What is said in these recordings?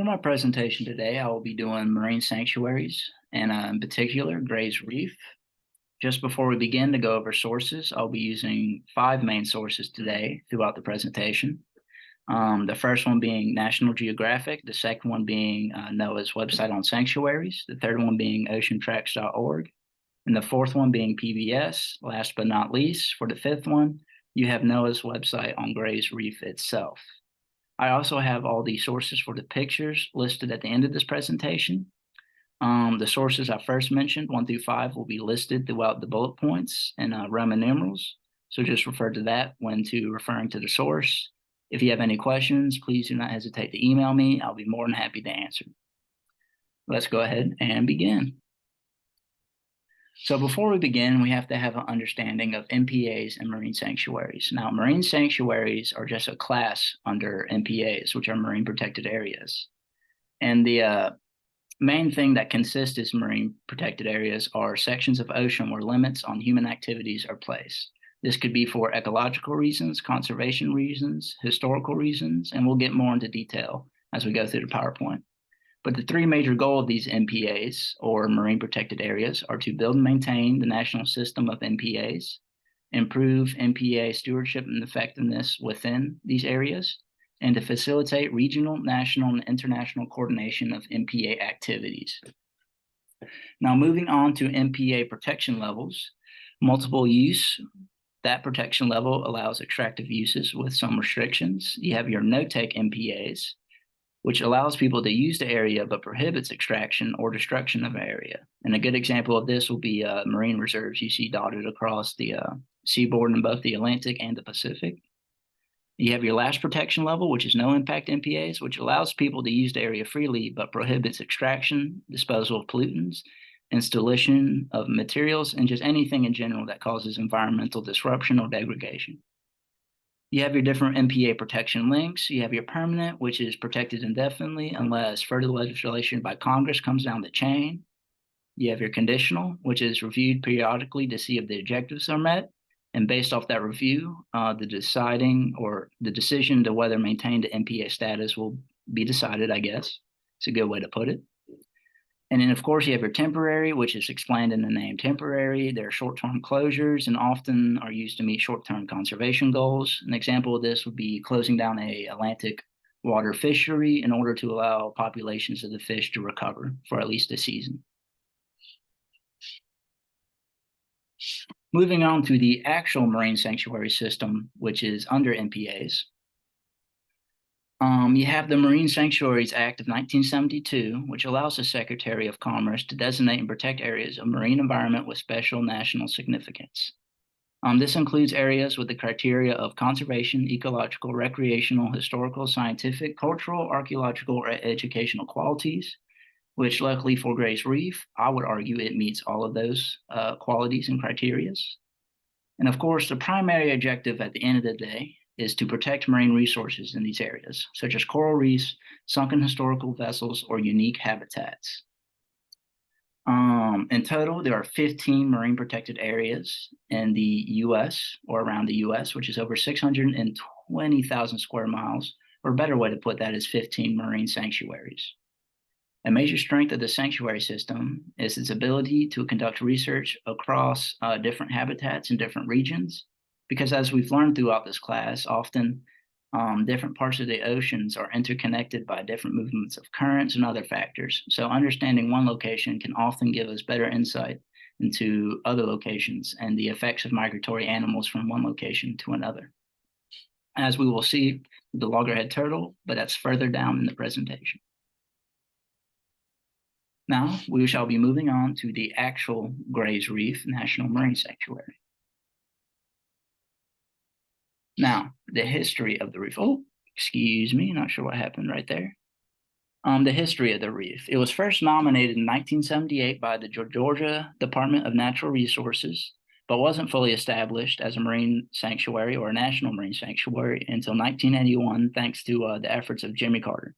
For my presentation today, I will be doing marine sanctuaries and in particular, Gray's Reef. Just before we begin to go over sources, I'll be using 5 main sources today throughout the presentation. The first one being National Geographic, the second one being NOAA's website on sanctuaries, the third one being oceantracks.org, and the fourth one being PBS. Last but not least, for the fifth one, you have NOAA's website on Gray's Reef itself. I also have all the sources for the pictures listed at the end of this presentation. The sources I first mentioned, 1 through 5, will be listed throughout the bullet points in Roman numerals. So just refer to that when referring to the source. If you have any questions, please do not hesitate to email me. I'll be more than happy to answer. Let's go ahead and begin. So before we begin, we have to have an understanding of MPAs and marine sanctuaries. Now, marine sanctuaries are just a class under MPAs, which are marine protected areas. And the main thing that consists of marine protected areas are sections of ocean where limits on human activities are placed. This could be for ecological reasons, conservation reasons, historical reasons, and we'll get more into detail as we go through the PowerPoint. But the 3 major goals of these MPAs, or marine protected areas, are to build and maintain the national system of MPAs, improve MPA stewardship and effectiveness within these areas, and to facilitate regional, national, and international coordination of MPA activities. Now, moving on to MPA protection levels, multiple use. That protection level allows extractive uses with some restrictions. You have your no-take MPAs, which allows people to use the area but prohibits extraction or destruction of an area. And a good example of this will be marine reserves you see dotted across the seaboard in both the Atlantic and the Pacific. You have your last protection level, which is no impact MPAs, which allows people to use the area freely but prohibits extraction, disposal of pollutants, installation of materials, and just anything in general that causes environmental disruption or degradation. You have your different MPA protection links. You have your permanent, which is protected indefinitely unless further legislation by Congress comes down the chain. You have your conditional, which is reviewed periodically to see if the objectives are met. And based off that review, the decision to whether maintain the MPA status will be decided, I guess. It's a good way to put it. And then, of course, you have your temporary, which is explained in the name temporary. They're short-term closures and often are used to meet short-term conservation goals. An example of this would be closing down an Atlantic water fishery in order to allow populations of the fish to recover for at least a season. Moving on to the actual marine sanctuary system, which is under MPAs. You have the Marine Sanctuaries Act of 1972, which allows the Secretary of Commerce to designate and protect areas of marine environment with special national significance. This includes areas with the criteria of conservation, ecological, recreational, historical, scientific, cultural, archaeological, or educational qualities, which luckily for Gray's Reef, I would argue it meets all of those qualities and criterias. And of course, the primary objective at the end of the day is to protect marine resources in these areas, such as coral reefs, sunken historical vessels, or unique habitats. In total, there are 15 marine protected areas in the U.S. or around the U.S., which is over 620,000 square miles, or a better way to put that is 15 marine sanctuaries. A major strength of the sanctuary system is its ability to conduct research across different habitats in different regions, because as we've learned throughout this class, often different parts of the oceans are interconnected by different movements of currents and other factors. So understanding one location can often give us better insight into other locations and the effects of migratory animals from one location to another. As we will see with the loggerhead turtle, but that's further down in the presentation. Now we shall be moving on to the actual Gray's Reef National Marine Sanctuary. Now, the history of the reef. Oh, excuse me, not sure what happened right there. The history of the reef. It was first nominated in 1978 by the Georgia Department of Natural Resources, but wasn't fully established as a marine sanctuary or a national marine sanctuary until 1981, thanks to the efforts of Jimmy Carter.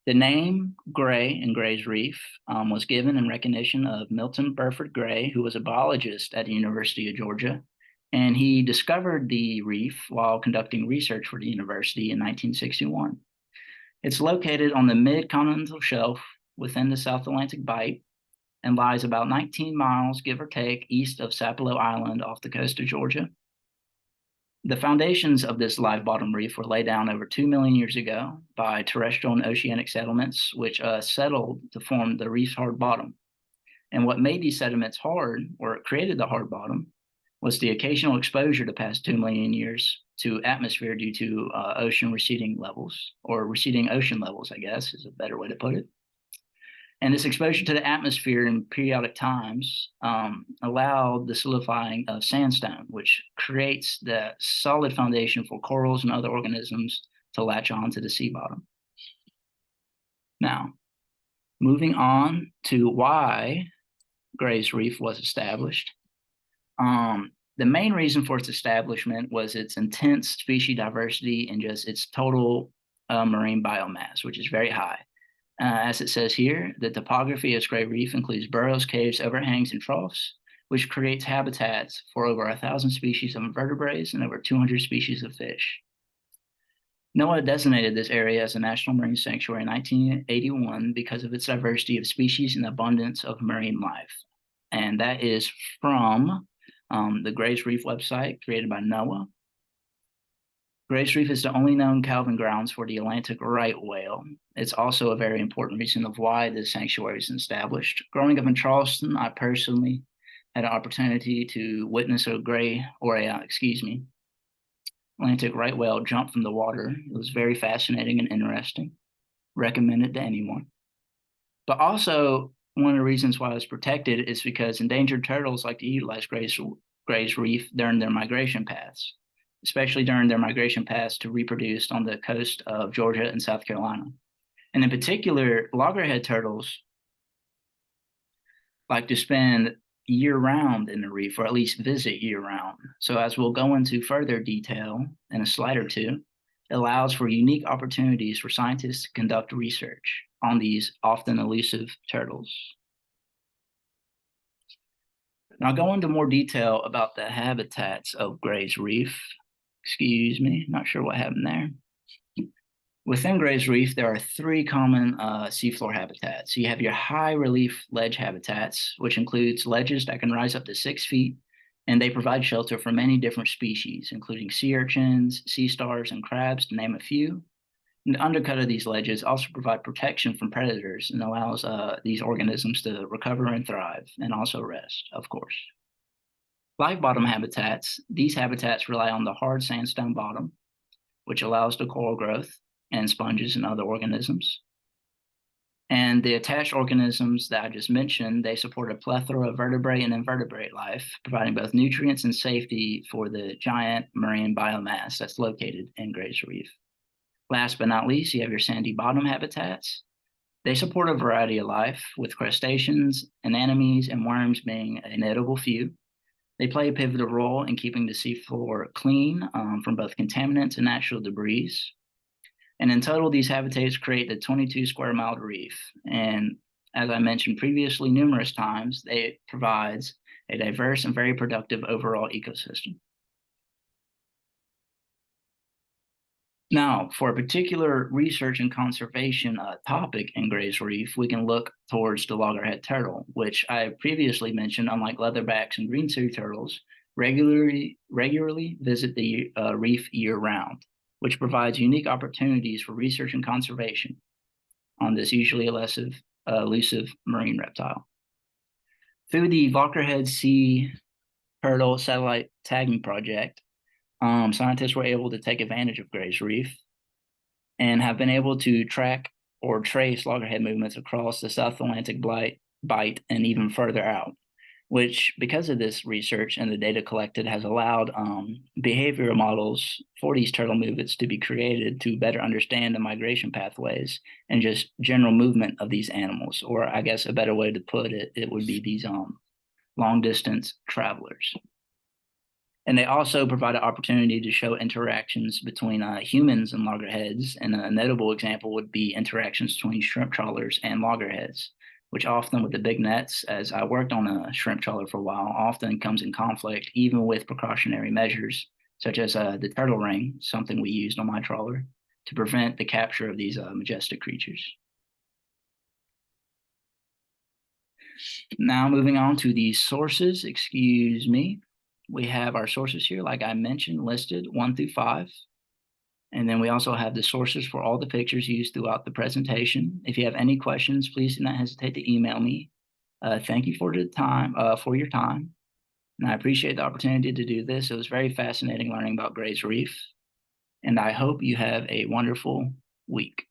The name Gray and Gray's Reef was given in recognition of Milton Burford Gray, who was a biologist at the University of Georgia. And he discovered the reef while conducting research for the university in 1961. It's located on the mid-continental shelf within the South Atlantic Bight and lies about 19 miles, give or take, east of Sapelo Island off the coast of Georgia. The foundations of this live bottom reef were laid down over 2 million years ago by terrestrial and oceanic settlements, which settled to form the reef's hard bottom. And what made these sediments hard, or created the hard bottom, was the occasional exposure the past 2 million years to atmosphere due to ocean receding levels, or receding ocean levels, I guess, is a better way to put it. And this exposure to the atmosphere in periodic times allowed the solidifying of sandstone, which creates the solid foundation for corals and other organisms to latch on to the sea bottom. Now, moving on to why Gray's Reef was established. The main reason for its establishment was its intense species diversity and just its total marine biomass, which is very high. As it says here, the topography of Gray Reef includes burrows, caves, overhangs, and troughs, which creates habitats for over 1,000 species of invertebrates and over 200 species of fish. NOAA designated this area as a National Marine Sanctuary in 1981 because of its diversity of species and abundance of marine life. And that is from the Gray's Reef website created by NOAA. Gray's Reef is the only known calving grounds for the Atlantic right whale. It's also a very important reason of why the sanctuary is established. Growing up in Charleston, I personally had an opportunity to witness Atlantic right whale jump from the water. It was very fascinating and interesting. Recommend it to anyone. But also, one of the reasons why it's protected is because endangered turtles like to utilize Gray's Reef during their migration paths, especially during their migration paths to reproduce on the coast of Georgia and South Carolina. And in particular, loggerhead turtles like to spend year-round in the reef, or at least visit year-round. So as we'll go into further detail in a slide or two, it allows for unique opportunities for scientists to conduct research on these often elusive turtles. Now I'll go into more detail about the habitats of Gray's Reef. Excuse me, not sure what happened there. Within Gray's Reef, there are 3 common seafloor habitats. So you have your high relief ledge habitats, which includes ledges that can rise up to 6 feet, and they provide shelter for many different species, including sea urchins, sea stars, and crabs, to name a few. And the undercut of these ledges also provide protection from predators and allows these organisms to recover and thrive, and also rest, of course. Live bottom habitats, these habitats rely on the hard sandstone bottom, which allows the coral growth and sponges and other organisms. And the attached organisms that I just mentioned, they support a plethora of vertebrate and invertebrate life, providing both nutrients and safety for the giant marine biomass that's located in Gray's Reef. Last but not least, you have your sandy bottom habitats. They support a variety of life, with crustaceans, anemones, and worms being a notable few. They play a pivotal role in keeping the seafloor clean from both contaminants and natural debris. And in total, these habitats create the 22 square mile reef. And as I mentioned previously numerous times, it provides a diverse and very productive overall ecosystem. Now, for a particular research and conservation topic in Gray's Reef, we can look towards the loggerhead turtle, which I previously mentioned, unlike leatherbacks and green sea turtles, regularly visit the reef year-round, which provides unique opportunities for research and conservation on this usually elusive marine reptile. Through the Loggerhead Sea Turtle Satellite Tagging Project, scientists were able to take advantage of Gray's Reef and have been able to track or trace loggerhead movements across the South Atlantic Bight and even further out, which, because of this research and the data collected, has allowed behavioral models for these turtle movements to be created to better understand the migration pathways and just general movement of these animals. Or I guess a better way to put it, it would be these long distance travelers. And they also provide an opportunity to show interactions between humans and loggerheads. And a notable example would be interactions between shrimp trawlers and loggerheads, which often with the big nets, as I worked on a shrimp trawler for a while, often comes in conflict, even with precautionary measures, such as the turtle ring, something we used on my trawler, to prevent the capture of these majestic creatures. Now moving on to the sources, excuse me. We have our sources here, like I mentioned, listed 1 through 5. And then we also have the sources for all the pictures used throughout the presentation. If you have any questions, please do not hesitate to email me. Thank you for for your time. And I appreciate the opportunity to do this. It was very fascinating learning about Gray's Reef. And I hope you have a wonderful week.